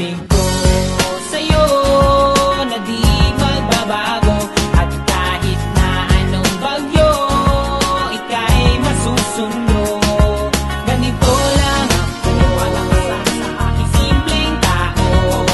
pag-ibig ko sa'yo na di magbabago. At kahit na anong bagyo, ika'y masusundo. Ganito lang ako, walang sa aking simpleng tao.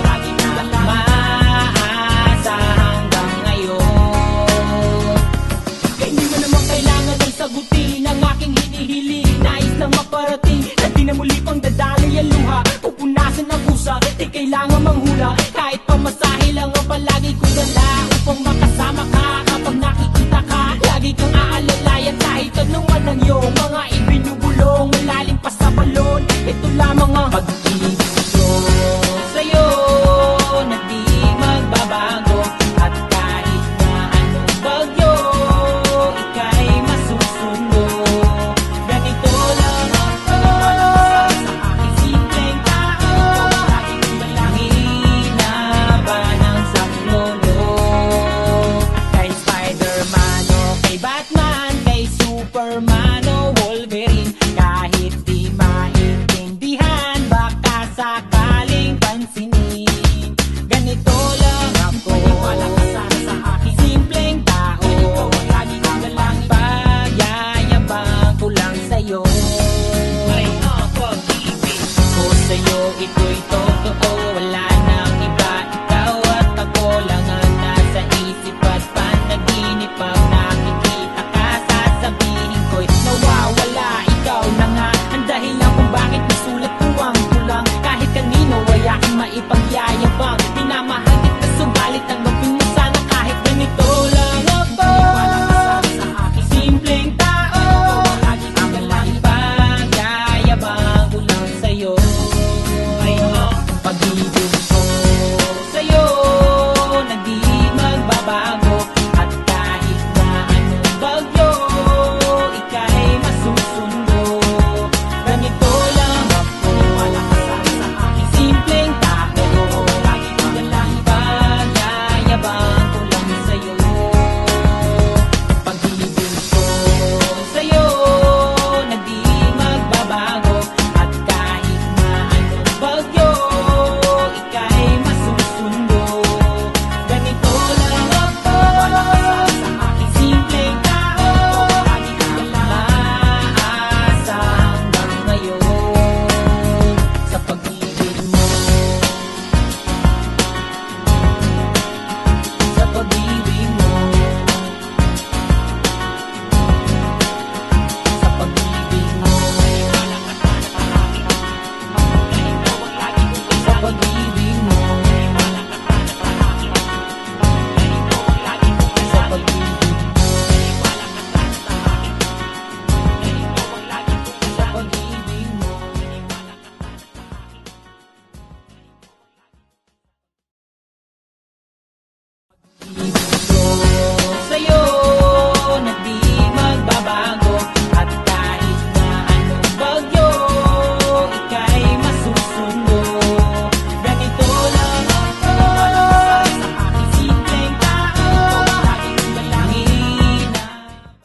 Lagi na maasa hanggang ngayon. Kaya hindi mo naman kailangan ay sagutin ang aking hinihiling. Nais lang maparating na di na muli pang dadali ang luha. Pupunasan ang pusa, di kailangan manghula. Kahit pamasahe lang ang palagi kong dala upang makasama ka kapag nakikita ka. Lagi kang aalalayan kahit anuman ang iyong mga ibinubulong. Malalim pa sa balon, ito lamang ang pag-ibig ko sa'yo na di magbabago. At kahit na anong bagyo, ika'y masusundo. Ganito lang ako sa aking simpleng tao. Laging dalangin na ba ng saklolo. Kay Spider-Man o kay Batman, kay Superman o Wolverine, kahit di maintindihan, baka sakaling pansinin. Ganito lang ako sa aking simpleng tao. Laging dalangin, pagyayabang ko lang sa'yo. Ay, pag-ibig ko sa'yo, ito'y totoo. Wala nang iba, ikaw at ako lang ang nasa isip at panaginip. Pag nakikita ka, sasabihin ko'y nawawala. Ikaw na nga ang dahilan kung bakit nasulat ko ang tulang. Kahit kanino ay aking maipagyayabang. Minamahal kita subalit ang gawin mo sana kahit ganito lang ako. Sa aking simpleng tao, ang pagyayabang ko lang sa'yo. Ay, pag-ibig ko sa'yo na di magbabago. At kahit na anong bagyo, ika'y masusundo. Ganito lang ako sa aking simpleng tao. Laging dalangin, pagyayabang ko lang sa'yo. Pag-ibig ko sa'yo na di magbabago. At kahit na anong bagyo, ika'y masusundo. Ganito lang ako sa aking simpleng tao. Laging maasa hanggang ngayon sa pag-ibig mo. Sa pag-ibig mo. Sa pag-ibig mo. Sa pag-ibig mo. Sa pag-ibig mo. Sa pag-ibig mo. Pag-ibig